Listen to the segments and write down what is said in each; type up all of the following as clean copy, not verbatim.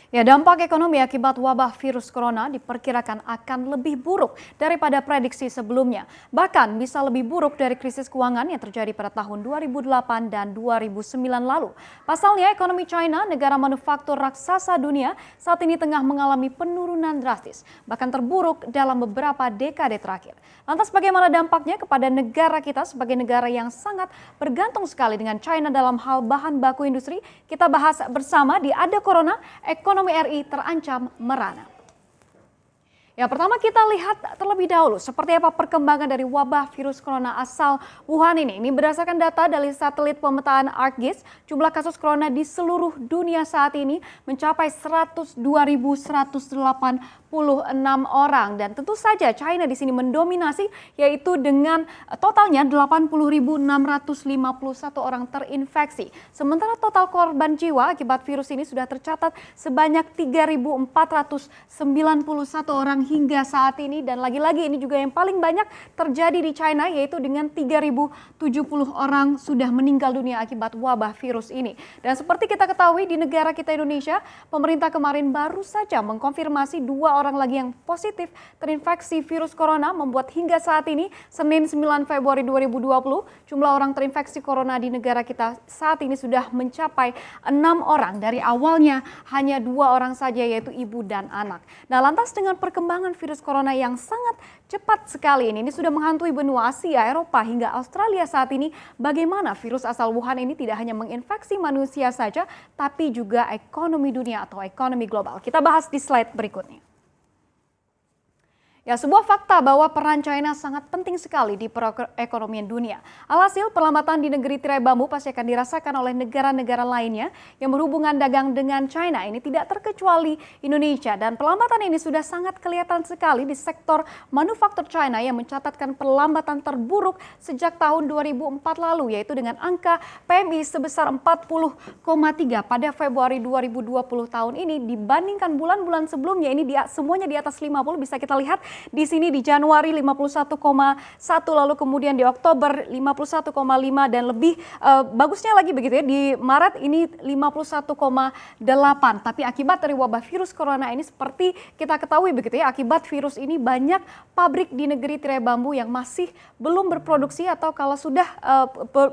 Ya, dampak ekonomi akibat wabah virus corona diperkirakan akan lebih buruk daripada prediksi sebelumnya. Bahkan bisa lebih buruk dari krisis keuangan yang terjadi pada tahun 2008 dan 2009 lalu. Pasalnya, ekonomi China, negara manufaktur raksasa dunia, saat ini tengah mengalami penurunan drastis, bahkan terburuk dalam beberapa dekade terakhir. Lantas bagaimana dampaknya kepada negara kita sebagai negara yang sangat bergantung sekali dengan China dalam hal bahan baku industri? Kita bahas bersama di Ada Corona, Ekonomi RI terancam merana. Ya, pertama kita lihat terlebih dahulu seperti apa perkembangan dari wabah virus corona asal Wuhan ini. Ini berdasarkan data dari satelit pemetaan ArcGIS, jumlah kasus corona di seluruh dunia saat ini mencapai 102.186 orang dan tentu saja China di sini mendominasi, yaitu dengan totalnya 80.651 orang terinfeksi. Sementara total korban jiwa akibat virus ini sudah tercatat sebanyak 3.491 orang hingga saat ini, dan lagi-lagi ini juga yang paling banyak terjadi di China, yaitu dengan 3.070 orang sudah meninggal dunia akibat wabah virus ini. Dan seperti kita ketahui di negara kita Indonesia, pemerintah kemarin baru saja mengkonfirmasi 2 orang lagi yang positif terinfeksi virus corona, membuat hingga saat ini Senin 9 Februari 2020 jumlah orang terinfeksi corona di negara kita saat ini sudah mencapai 6 orang, dari awalnya hanya 2 orang saja, yaitu ibu dan anak. Nah, lantas dengan perkembangan virus corona yang sangat cepat sekali ini sudah menghantui benua Asia, Eropa hingga Australia saat ini, bagaimana virus asal Wuhan ini tidak hanya menginfeksi manusia saja, tapi juga ekonomi dunia atau ekonomi global. Kita bahas di slide berikutnya. Ya, sebuah fakta bahwa peran China sangat penting sekali di perekonomian dunia. Alhasil, perlambatan di negeri tirai bambu pasti akan dirasakan oleh negara-negara lainnya yang berhubungan dagang dengan China. Ini tidak terkecuali Indonesia, dan perlambatan ini sudah sangat kelihatan sekali di sektor manufaktur China yang mencatatkan perlambatan terburuk sejak tahun 2004 lalu, yaitu dengan angka PMI sebesar 40,3 pada Februari 2020 tahun ini dibandingkan bulan-bulan sebelumnya. Ini semuanya di atas 50, bisa kita lihat di sini di Januari 51,1, lalu kemudian di Oktober 51,5, dan lebih bagusnya lagi begitu ya, di Maret ini 51,8. Tapi akibat dari wabah virus corona ini seperti kita ketahui begitu ya, akibat virus ini banyak pabrik di negeri tirai bambu yang masih belum berproduksi, atau kalau sudah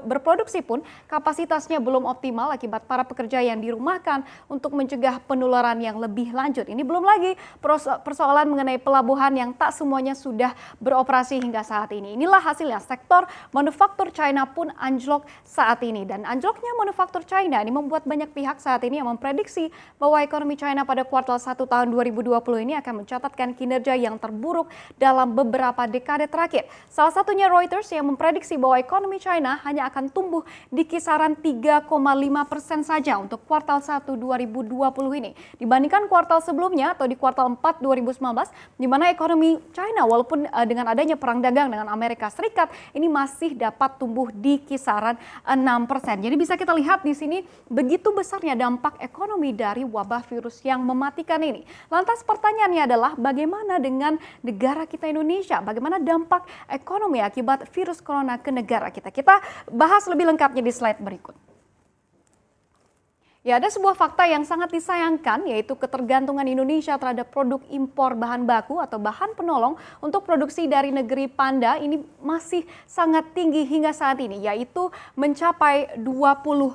berproduksi pun kapasitasnya belum optimal akibat para pekerja yang dirumahkan untuk mencegah penularan yang lebih lanjut. Ini belum lagi persoalan mengenai pelabuhan yang tak semuanya sudah beroperasi hingga saat ini. Inilah hasilnya, sektor manufaktur China pun anjlok saat ini. Dan anjloknya manufaktur China ini membuat banyak pihak saat ini yang memprediksi bahwa ekonomi China pada kuartal 1 tahun 2020 ini akan mencatatkan kinerja yang terburuk dalam beberapa dekade terakhir. Salah satunya Reuters yang memprediksi bahwa ekonomi China hanya akan tumbuh di kisaran 3,5% saja untuk kuartal 1 2020 ini. Dibandingkan kuartal sebelumnya atau di kuartal 4 2019, di mana ekonomi China walaupun dengan adanya perang dagang dengan Amerika Serikat ini masih dapat tumbuh di kisaran 6%. Jadi bisa kita lihat di sini begitu besarnya dampak ekonomi dari wabah virus yang mematikan ini. Lantas pertanyaannya adalah bagaimana dengan negara kita Indonesia? Bagaimana dampak ekonomi akibat virus corona ke negara kita? Kita bahas lebih lengkapnya di slide berikut. Ya, ada sebuah fakta yang sangat disayangkan, yaitu ketergantungan Indonesia terhadap produk impor bahan baku atau bahan penolong untuk produksi dari negeri Panda ini masih sangat tinggi hingga saat ini, yaitu mencapai 20%.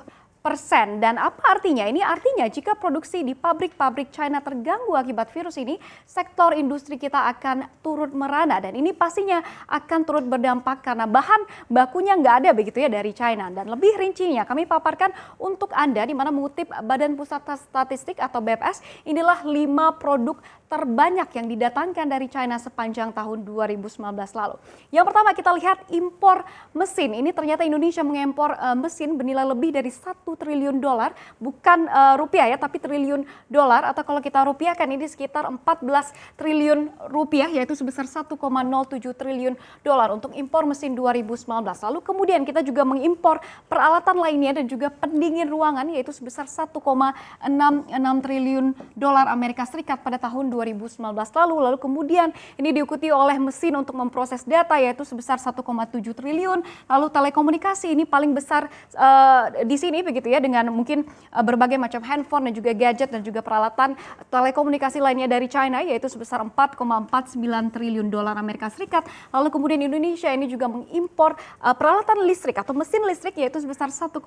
Dan apa artinya? Ini artinya jika produksi di pabrik-pabrik China terganggu akibat virus ini, sektor industri kita akan turut merana, dan ini pastinya akan turut berdampak karena bahan bakunya nggak ada begitu ya dari China. Dan lebih rincinya kami paparkan untuk Anda, di mana mengutip Badan Pusat Statistik atau BPS, inilah 5 produk terbanyak yang didatangkan dari China sepanjang tahun 2019 lalu. Yang pertama kita lihat impor mesin. Ini ternyata Indonesia mengimpor mesin bernilai lebih dari 1 triliun dolar, bukan rupiah ya, tapi triliun dolar, atau kalau kita rupiahkan ini sekitar 14 triliun rupiah, yaitu sebesar 1,07 triliun dolar untuk impor mesin 2019. Lalu kemudian kita juga mengimpor peralatan lainnya dan juga pendingin ruangan, yaitu sebesar 1,66 triliun dolar Amerika Serikat pada tahun 2019 lalu. Lalu kemudian ini diikuti oleh mesin untuk memproses data, yaitu sebesar 1,7 triliun. Lalu telekomunikasi ini paling besar di sini begitu begitu ya, dengan mungkin berbagai macam handphone dan juga gadget dan juga peralatan telekomunikasi lainnya dari China, yaitu sebesar 4,49 triliun dolar Amerika Serikat. Lalu kemudian Indonesia ini juga mengimpor peralatan listrik atau mesin listrik yaitu sebesar 1,06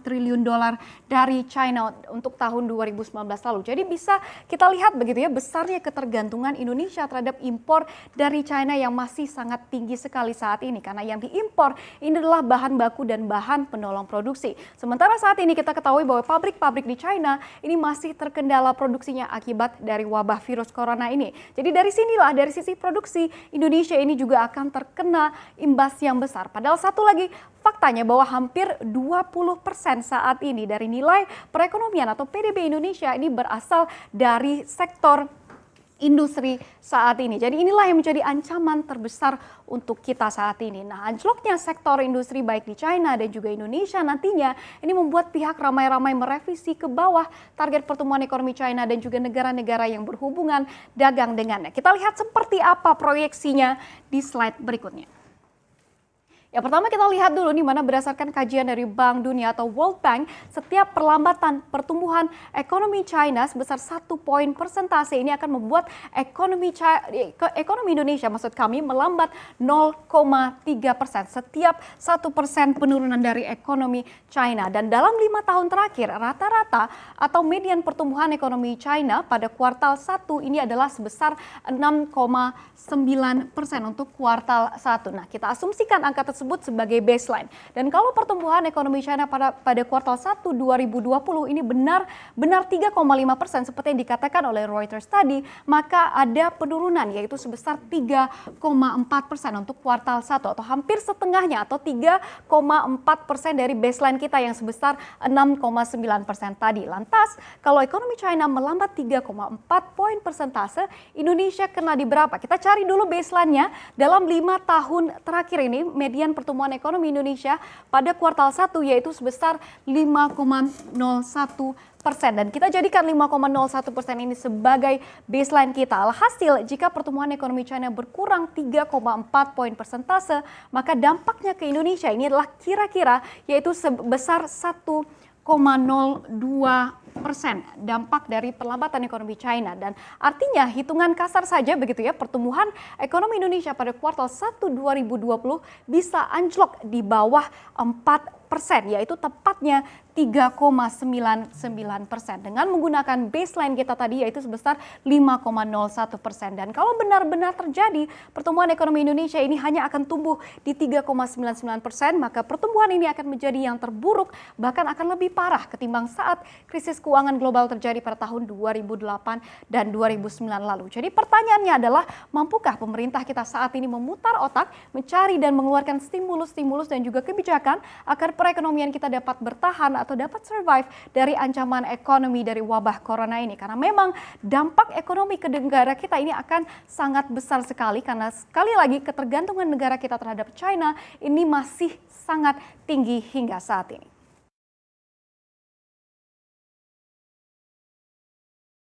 triliun dolar dari China untuk tahun 2019 lalu. Jadi bisa kita lihat begitu ya, besarnya ketergantungan Indonesia terhadap impor dari China yang masih sangat tinggi sekali saat ini, karena yang diimpor ini adalah bahan baku dan bahan penolong produksi. Sementara saat ini kita ketahui bahwa pabrik-pabrik di China ini masih terkendala produksinya akibat dari wabah virus corona ini. Jadi dari sinilah, dari sisi produksi, Indonesia ini juga akan terkena imbas yang besar. Padahal satu lagi faktanya bahwa hampir 20% saat ini dari nilai perekonomian atau PDB Indonesia ini berasal dari sektor industri saat ini. Jadi inilah yang menjadi ancaman terbesar untuk kita saat ini. Nah, anjloknya sektor industri baik di China dan juga Indonesia nantinya ini membuat pihak ramai-ramai merevisi ke bawah target pertumbuhan ekonomi China dan juga negara-negara yang berhubungan dagang dengannya. Kita lihat seperti apa proyeksinya di slide berikutnya. Yang pertama kita lihat dulu nih mana berdasarkan kajian dari Bank Dunia atau World Bank, setiap perlambatan pertumbuhan ekonomi China sebesar 1 poin persentase ini akan membuat ekonomi Indonesia maksud kami melambat 0,3%. Setiap 1% penurunan dari ekonomi China. Dan dalam 5 tahun terakhir rata-rata atau median pertumbuhan ekonomi China pada kuartal 1 ini adalah sebesar 6,9% untuk kuartal 1. Nah, kita asumsikan angka tersebut sebagai baseline. Dan kalau pertumbuhan ekonomi China pada kuartal 1 2020 ini benar 3,5% seperti yang dikatakan oleh Reuters tadi, maka ada penurunan yaitu sebesar 3,4% untuk kuartal 1 atau hampir setengahnya atau 3,4% dari baseline kita yang sebesar 6,9% tadi. Lantas, kalau ekonomi China melambat 3,4 poin persentase, Indonesia kena di berapa? Kita cari dulu baseline-nya dalam 5 tahun terakhir ini, median pertumbuhan ekonomi Indonesia pada kuartal 1 yaitu sebesar 5,01%. Dan kita jadikan 5,01% ini sebagai baseline kita. Alhasil, jika pertumbuhan ekonomi China berkurang 3,4 poin persentase, maka dampaknya ke Indonesia ini adalah kira-kira yaitu sebesar 1,02% dampak dari perlambatan ekonomi China. Dan artinya hitungan kasar saja begitu ya, pertumbuhan ekonomi Indonesia pada kuartal 1 2020 bisa anjlok di bawah 4%, yaitu tepatnya 3,99% dengan menggunakan baseline kita tadi yaitu sebesar 5,01%. Dan kalau benar-benar terjadi pertumbuhan ekonomi Indonesia ini hanya akan tumbuh di 3,99%, maka pertumbuhan ini akan menjadi yang terburuk, bahkan akan lebih parah ketimbang saat krisis keuangan global terjadi pada tahun 2008 dan 2009 lalu. Jadi pertanyaannya adalah, mampukah pemerintah kita saat ini memutar otak, mencari dan mengeluarkan stimulus-stimulus dan juga kebijakan agar perekonomian kita dapat bertahan atau dapat survive dari ancaman ekonomi dari wabah corona ini. Karena memang dampak ekonomi ke negara kita ini akan sangat besar sekali, karena sekali lagi ketergantungan negara kita terhadap China ini masih sangat tinggi hingga saat ini.